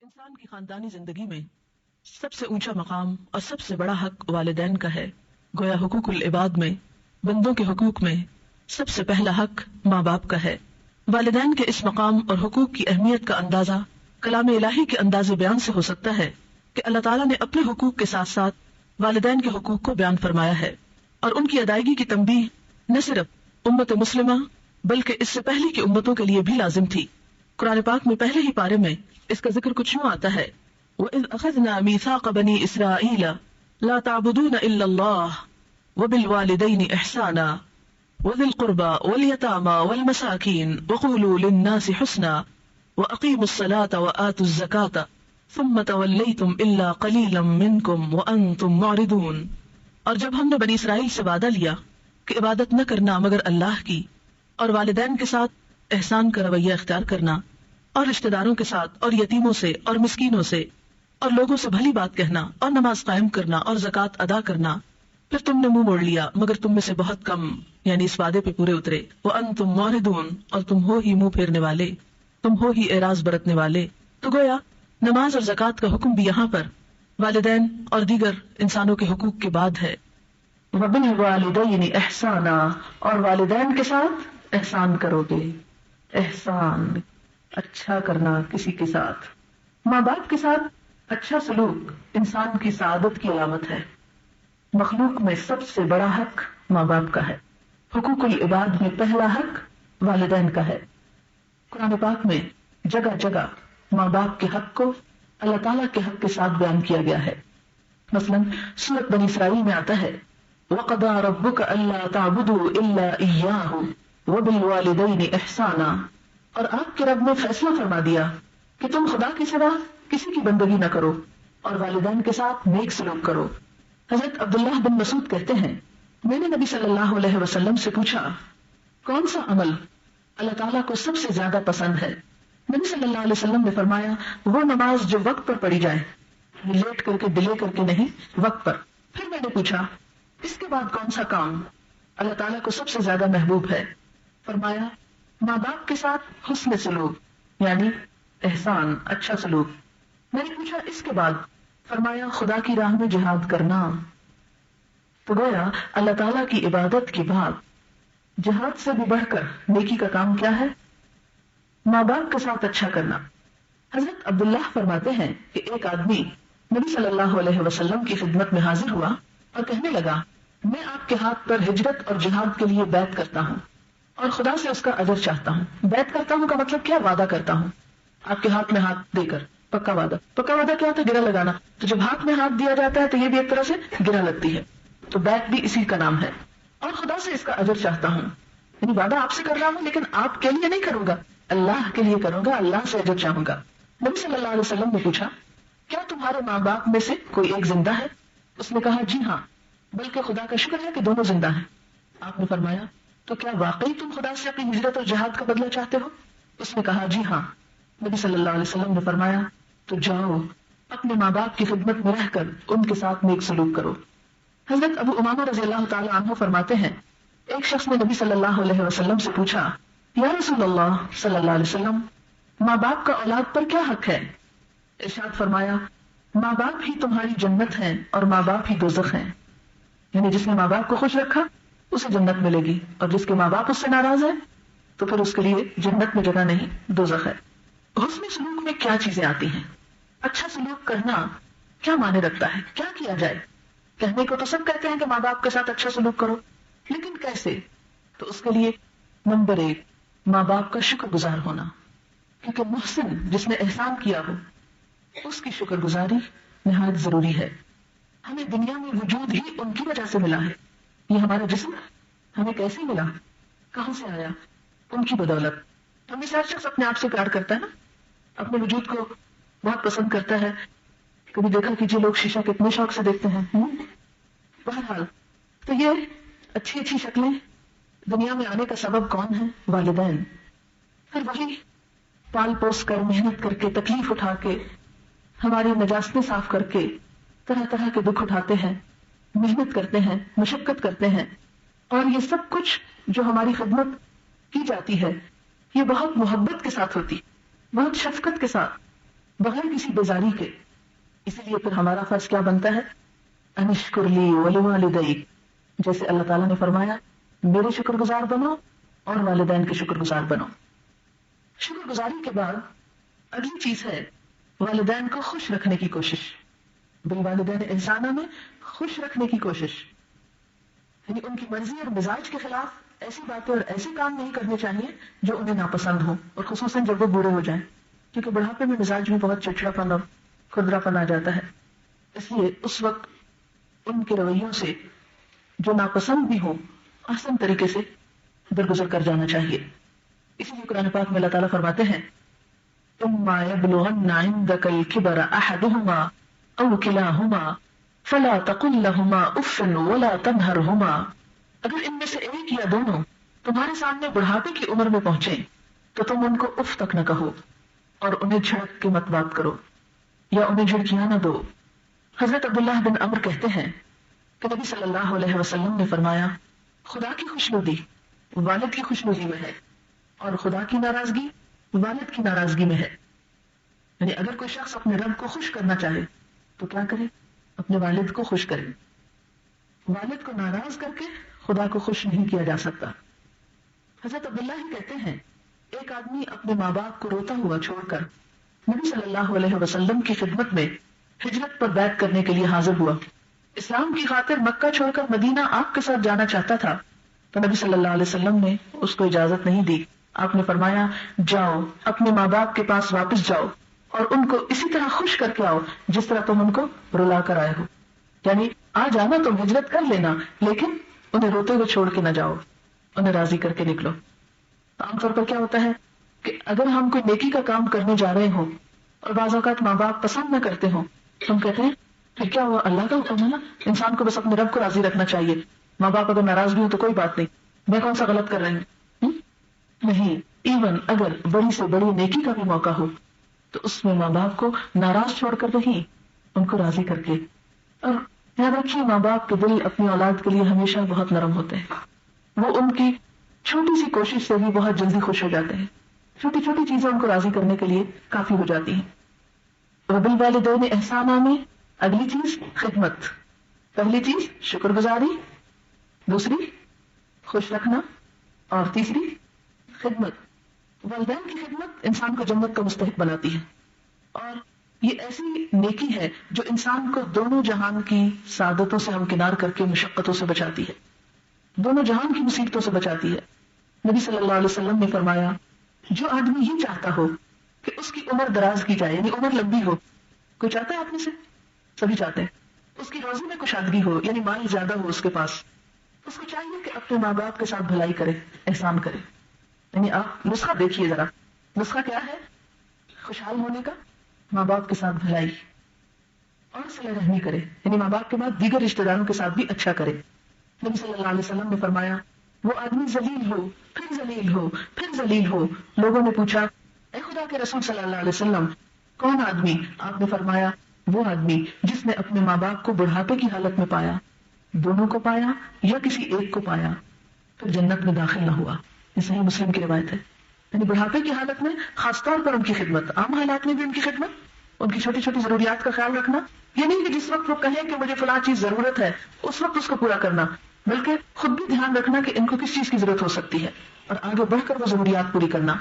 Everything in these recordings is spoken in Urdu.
انسان کی خاندانی زندگی میں سب سے اونچا مقام اور سب سے بڑا حق والدین کا ہے. گویا حقوق العباد میں، بندوں کے حقوق میں سب سے پہلا حق ماں باپ کا ہے. والدین کے اس مقام اور حقوق کی اہمیت کا اندازہ کلام الہی کے انداز بیان سے ہو سکتا ہے کہ اللہ تعالیٰ نے اپنے حقوق کے ساتھ ساتھ والدین کے حقوق کو بیان فرمایا ہے، اور ان کی ادائیگی کی تنبیہ نہ صرف امت مسلمہ بلکہ اس سے پہلے کی امتوں کے لیے بھی لازم تھی. قرآن پاک میں پہلے ہی پارے میں اس کا ذکر کچھ یوں آتا ہے: وَإِذْ أَخَذْنَا مِيثَاقَ بَنِي إِسْرَائِيلَ لَا تَعْبُدُونَ إِلَّا اللَّهَ وَبِالْوَالِدَيْنِ إِحْسَانًا وَذِي الْقُرْبَى وَالْيَتَامَى وَالْمَسَاكِينِ وَقُولُوا لِلنَّاسِ حُسْنًا وَأَقِيمُوا الصَّلَاةَ وَآتُوا الزَّكَاةَ ثُمَّ تَوَلَّيْتُمْ إِلَّا قَلِيلًا مِّنكُمْ وَأَنتُمْ مُعْرِضُونَ. اور جب ہم نے بنی اسرائیل سے وعدہ لیا کہ عبادت نہ کرنا مگر اللہ کی، اور والدین کے ساتھ احسان کا رویہ اختیار کرنا، اور رشتہ داروں کے ساتھ اور یتیموں سے اور مسکینوں سے اور لوگوں سے بھلی بات کہنا اور نماز قائم کرنا اور زکوٰۃ ادا کرنا، پھر تم نے منہ موڑ لیا مگر تم میں سے بہت کم، یعنی اس وعدے پہ پورے اترے. وَأَنْتُمْ مُعْرِضُونَ، اور تم ہو ہی منہ پھیرنے والے، تم ہو ہی اعراض برتنے والے. تو گویا نماز اور زکوٰۃ کا حکم بھی یہاں پر والدین اور دیگر انسانوں کے حقوق کے بعد ہے. وَبِالْوَالِدَيْنِ إِحْسَانًا، اور والدین کے ساتھ احسان کرو گے. احسان، اچھا کرنا کسی کے ساتھ. ماں باپ کے ساتھ اچھا سلوک انسان کی سعادت کی علامت ہے. مخلوق میں سب سے بڑا حق ماں باپ کا ہے. حقوق العباد میں پہلا حق والدین کا ہے. قرآن پاک میں جگہ جگہ ماں باپ کے حق کو اللہ تعالیٰ کے حق کے ساتھ بیان کیا گیا ہے. مثلا سورۃ بنی اسرائیل میں آتا ہے: وَقَضَىٰ رَبُّكَ أَلَّا تَعْبُدُوا إِلَّا إِيَّاهُ وَبِالْوَالِدَيْنِ إِحْسَانًا، اور آپ کے رب نے فیصلہ فرما دیا کہ تم خدا کے سوا کسی کی بندگی نہ کرو اور والدین کے ساتھ نیک سلوک کرو. حضرت عبداللہ بن مسعود کہتے ہیں، میں نے نبی صلی اللہ علیہ وسلم سے پوچھا کون سا عمل اللہ تعالیٰ کو سب سے زیادہ پسند ہے؟ نبی صلی اللہ علیہ وسلم نے فرمایا، وہ نماز جو وقت پر پڑھی جائے، لیٹ کر کے ڈیلے کر کے نہیں، وقت پر. پھر میں نے پوچھا اس کے بعد کون سا کام اللہ تعالیٰ کو سب سے زیادہ محبوب ہے؟ فرمایا، ماں باپ کے ساتھ حسن سلوک، یعنی احسان، اچھا سلوک. میں نے پوچھا اس کے بعد؟ فرمایا، خدا کی راہ میں جہاد کرنا. تو گویا اللہ تعالیٰ کی عبادت کے بعد جہاد سے بھی بڑھ کر نیکی کا کام کیا ہے؟ ماں باپ کے ساتھ اچھا کرنا. حضرت عبداللہ فرماتے ہیں کہ ایک آدمی نبی صلی اللہ علیہ وسلم کی خدمت میں حاضر ہوا اور کہنے لگا، میں آپ کے ہاتھ پر ہجرت اور جہاد کے لیے بیعت کرتا ہوں اور خدا سے اس کا اجر چاہتا ہوں. بیعت کرتا ہوں کا مطلب کیا؟ وعدہ کرتا ہوں آپ کے ہاتھ میں ہاتھ دے کر. پکا وعدہ. پکا وعدہ کیا ہوتا ہے؟ گرہ لگانا. تو جب ہاتھ میں ہاتھ دیا جاتا ہے تو یہ بھی ایک طرح سے گرہ لگتی ہے، تو بیعت بھی اسی کا نام ہے. اور خدا سے اس کا اجر چاہتا ہوں، یعنی وعدہ آپ سے کر رہا ہوں لیکن آپ کے لیے نہیں کروں گا، اللہ کے لیے کروں گا، اللہ سے اجر چاہوں گا. نبی صلی اللہ علیہ وسلم نے پوچھا، کیا تمہارے ماں باپ میں سے کوئی ایک زندہ ہے؟ اس نے کہا، جی ہاں، بلکہ خدا کا شکر ہے کہ دونوں زندہ ہیں. آپ نے فرمایا، تو کیا واقعی تم خدا سے اپنی ہجرت اور جہاد کا بدلہ چاہتے ہو؟ اس نے کہا، جی ہاں. نبی صلی اللہ علیہ وسلم نے فرمایا، تو جاؤ اپنے ماں باپ کی خدمت میں رہ کر ان کے ساتھ نیک سلوک کرو. حضرت ابو امامہ رضی اللہ تعالی عنہ فرماتے ہیں، ایک شخص نے نبی صلی اللہ علیہ وسلم سے پوچھا، یا رسول اللہ صلی اللہ علیہ وسلم، ماں باپ کا اولاد پر کیا حق ہے؟ ارشاد فرمایا، ماں باپ ہی تمہاری جنت ہیں اور ماں باپ ہی دوزخ ہیں. یعنی جس نے ماں باپ کو خوش رکھا اسے جنت ملے گی، اور جس کے ماں باپ اس سے ناراض ہے تو پھر اس کے لیے جنت میں جگہ نہیں، دوزخ ہے. حسن سلوک میں کیا چیزیں آتی ہیں؟ اچھا سلوک کرنا کیا معنی رکھتا ہے؟ کیا کیا جائے؟ کہنے کو تو سب کہتے ہیں کہ ماں باپ کے ساتھ اچھا سلوک کرو، لیکن کیسے؟ تو اس کے لیے نمبر 1 ماں باپ کا شکر گزار ہونا، کیونکہ محسن جس نے احسان کیا ہو اس کی شکر گزاری نہایت ضروری ہے. ہمیں دنیا میں وجود ہی ان کی وجہ سے ملا ہے. یہ ہمارا جسم ہمیں کیسے ملا، کہاں سے آیا؟ ان کی بدولت. ہمیں ہر شخص اپنے آپ سے پیار کرتا ہے نا، اپنے وجود کو بہت پسند کرتا ہے. کبھی دیکھا کیجیے لوگ شیشہ کتنے شوق سے دیکھتے ہیں. بہرحال تو یہ اچھی اچھی شکلیں دنیا میں آنے کا سبب کون ہے؟ والدین. پھر وہی پال پوس کر، محنت کر کے، تکلیف اٹھا کے، ہماری نجاستیں صاف کر کے، طرح طرح کے دکھ اٹھاتے ہیں، محنت کرتے ہیں، مشقت کرتے ہیں. اور یہ سب کچھ جو ہماری خدمت کی جاتی ہے یہ بہت محبت کے ساتھ ہوتی، بہت شفقت کے ساتھ، بغیر کسی بیزاری کے. اسی لیے پھر ہمارا فرض کیا بنتا ہے؟ ان اشکر لی ولوالدیک، جیسے اللہ تعالیٰ نے فرمایا میرے شکر گزار بنو اور والدین کے شکر گزار بنو. شکر گزاری کے بعد اگلی چیز ہے والدین کو خوش رکھنے کی کوشش. بالوالدین احسانہ میں خوش رکھنے کی کوشش، یعنی ان کی مرضی اور مزاج کے خلاف ایسی باتیں اور ایسے کام نہیں کرنے چاہیے جو انہیں ناپسند ہوں، اور خصوصاً جب وہ بوڑھے ہو جائیں، کیونکہ بڑھاپے میں مزاج میں بہت چڑچڑا پن اور کھردرا پن آ جاتا ہے. اس لیے اس وقت ان کے رویوں سے جو ناپسند بھی ہوں آسان طریقے سے درگزر کر جانا چاہیے. اسی لیے قرآن پاک میں اللہ تعالیٰ فرماتے ہیں اما يبلغن عندك الكبر احدهما او كلاهما فلا تقل لهما اف ولا تنهرهما، اگر ان میں سے ایک یا دونوں تمہارے سامنے بڑھاپے کی عمر میں پہنچے تو تم ان کو اف تک نہ کہو اور انہیں جھڑک کے مت بات کرو یا انہیں جھڑکیاں نہ دو. حضرت عبداللہ بن عمر کہتے ہیں کہ نبی صلی اللہ علیہ وسلم نے فرمایا خدا کی خوشنودی والد کی خوشنودی میں ہے اور خدا کی ناراضگی والد کی ناراضگی میں ہے. یعنی اگر کوئی شخص اپنے رب کو خوش کرنا چاہے تو کیا کرے؟ اپنے والد کو خوش کرے. والد کو ناراض کر کے خدا کو خوش نہیں کیا جا سکتا. حضرت عبداللہ ہی کہتے ہیں ایک آدمی اپنے ماں باپ کو روتا ہوا چھوڑ کر نبی صلی اللہ علیہ وسلم کی خدمت میں ہجرت پر بیعت کرنے کے لیے حاضر ہوا. اسلام کی خاطر مکہ چھوڑ کر مدینہ آپ کے ساتھ جانا چاہتا تھا تو نبی صلی اللہ علیہ وسلم نے اس کو اجازت نہیں دی. آپ نے فرمایا جاؤ اپنے ماں باپ کے پاس واپس جاؤ اور ان کو اسی طرح خوش کر کے آؤ جس طرح تم ان کو رلا کر آئے ہو. یعنی آ جانا تم ہجرت کر لینا لیکن انہیں روتے ہوئے چھوڑ کے نہ جاؤ، انہیں راضی کر کے نکلو. عام طور پر کیا ہوتا ہے کہ اگر ہم کوئی نیکی کا کام کرنے جا رہے ہوں اور بعض اوقات ماں باپ پسند نہ کرتے ہوں تو ہم کہتے ہیں پھر کیا ہوا، اللہ کا حکم ہے نا، انسان کو بس اپنے رب کو راضی رکھنا چاہیے. ماں باپ اگر ناراض بھی ہوں تو کوئی بات نہیں، میں کون سا غلط کر رہی ہوں. نہیں، ایون اگر بڑی سے بڑی نیکی کا بھی موقع ہو تو اس میں ماں باپ کو ناراض چھوڑ کر نہیں، ان کو راضی کر کے. اور یاد رکھیے ماں باپ کے دل اپنی اولاد کے لیے ہمیشہ بہت نرم ہوتے ہیں. وہ ان کی چھوٹی سی کوشش سے بھی بہت جلدی خوش ہو جاتے ہیں. چھوٹی چھوٹی چیزیں ان کو راضی کرنے کے لیے کافی ہو جاتی ہیں. وبالوالدین احسانہ میں اگلی چیز خدمت. پہلی چیز شکر گزاری، دوسری خوش رکھنا، اور تیسری خدمت. والدین کی خدمت انسان کو جنت کا مستحق بناتی ہے اور یہ ایسی نیکی ہے جو انسان کو دونوں جہان کی سعادتوں سے ہمکنار کر کے مشقتوں سے بچاتی ہے، دونوں جہان کی مصیبتوں سے بچاتی ہے. نبی صلی اللہ علیہ وسلم نے فرمایا جو آدمی یہ چاہتا ہو کہ اس کی عمر دراز کی جائے، یعنی عمر لمبی ہو، کوئی چاہتا ہے آپ میں سے؟ سبھی چاہتے ہیں. اس کی روزی میں کشادگی ہو، یعنی مال زیادہ ہو اس کے پاس، اس کو چاہیے کہ اپنے ماں باپ کے ساتھ بھلائی کرے، احسان کرے. یعنی آپ نسخہ دیکھیے ذرا، نسخہ کیا ہے خوشحال ہونے کا؟ ماں باپ کے ساتھ بھلائی اور صلہ رحمی کرے، یعنی ماں باپ کے بعد دیگر رشتہ داروں کے ساتھ بھی اچھا کرے. نبی صلی اللہ علیہ وسلم نے فرمایا وہ آدمی ذلیل ہو پھر ذلیل ہو پھر ذلیل ہو. لوگوں نے پوچھا اے خدا کے رسول صلی اللہ علیہ وسلم کون آدمی؟ آپ نے فرمایا وہ آدمی جس نے اپنے ماں باپ کو بڑھاپے کی حالت میں پایا، دونوں کو پایا یا کسی ایک کو پایا، پھر جنت میں داخل نہ ہوا. یہ صحیح مسلم کی روایت ہے. یعنی بڑھاپے کی حالت میں خاص طور پر ان کی خدمت، عام حالات میں بھی ان کی خدمت، ان کی چھوٹی چھوٹی ضروریات کا خیال رکھنا. یہ نہیں کہ جس وقت وہ کہیں کہ مجھے فلاں چیز ضرورت ہے اس وقت اس کو پورا کرنا، بلکہ خود بھی دھیان رکھنا کہ ان کو کس چیز کی ضرورت ہو سکتی ہے اور آگے بڑھ کر وہ ضروریات پوری کرنا.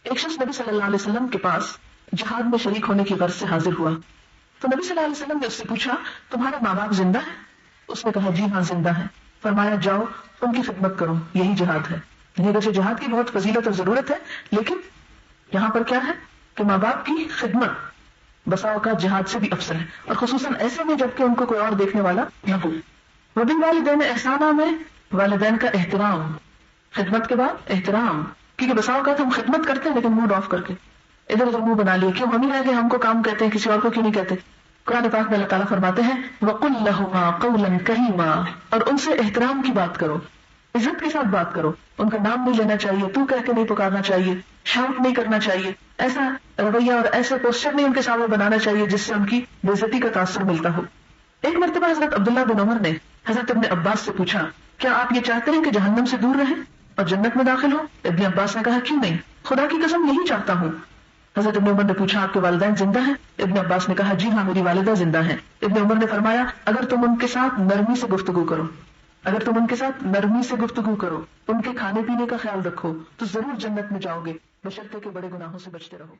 ایک شخص نبی صلی اللہ علیہ وسلم کے پاس جہاد میں شریک ہونے کی غرض سے حاضر ہوا تو نبی صلی اللہ علیہ وسلم نے اس سے پوچھا تمہارے ماں باپ زندہ ہیں؟ اس نے کہا جی ہاں زندہ ہیں. فرمایا جاؤ ان کی خدمت کرو، یہی جہاد ہے. اگرچہ جہاد کی بہت فضیلت اور ضرورت ہے لیکن یہاں پر کیا ہے کہ ماں باپ کی خدمت بسا اوقات جہاد سے بھی افضل ہے، اور خصوصاً ایسے میں جبکہ ان کو کوئی اور دیکھنے والا نہ ہو. وبالوالدین احسانہ میں والدین کا احترام، خدمت کے بعد احترام. کیونکہ بسا اوقات ہم خدمت کرتے ہیں لیکن موڈ آف کر کے ادھر ادھر منہ بنا لیے، کیوں ہم ہی رہ گئے، ہم کو کام کہتے ہیں کسی اور کو کیوں نہیں کہتے. قرآن پاک میں اللہ تعالیٰ فرماتے ہیں وَقُلْ لَهُمَا قَوْلًا كَرِيمًا، اور ان سے احترام کی بات کرو، عزت کے ساتھ بات کرو. ان کا نام نہیں لینا چاہیے، تو کہہ کے نہیں پکارنا چاہیے، شاؤٹ نہیں کرنا چاہیے، ایسا رویہ اور ایسے پوسچر نہیں ان کے سامنے بنانا چاہیے جس سے ان کی بے عزتی کا تاثر ملتا ہو. ایک مرتبہ حضرت عبداللہ بن عمر نے حضرت ابن عباس سے پوچھا کیا آپ یہ چاہتے ہیں کہ جہنم سے دور رہیں اور جنت میں داخل ہو؟ ابن عباس نے کہا کیوں نہیں، خدا کی قسم یہی چاہتا ہوں. حضرت ابن عمر نے پوچھا آپ کے والدین زندہ ہیں؟ ابن عباس نے کہا جی ہاں میری والدہ زندہ ہیں۔ ابن عمر نے فرمایا اگر تم ان کے ساتھ نرمی سے گفتگو کرو، اگر تم ان کے ساتھ نرمی سے گفتگو کرو، ان کے کھانے پینے کا خیال رکھو تو ضرور جنت میں جاؤ گے، بشرطے کہ بڑے گناہوں سے بچتے رہو۔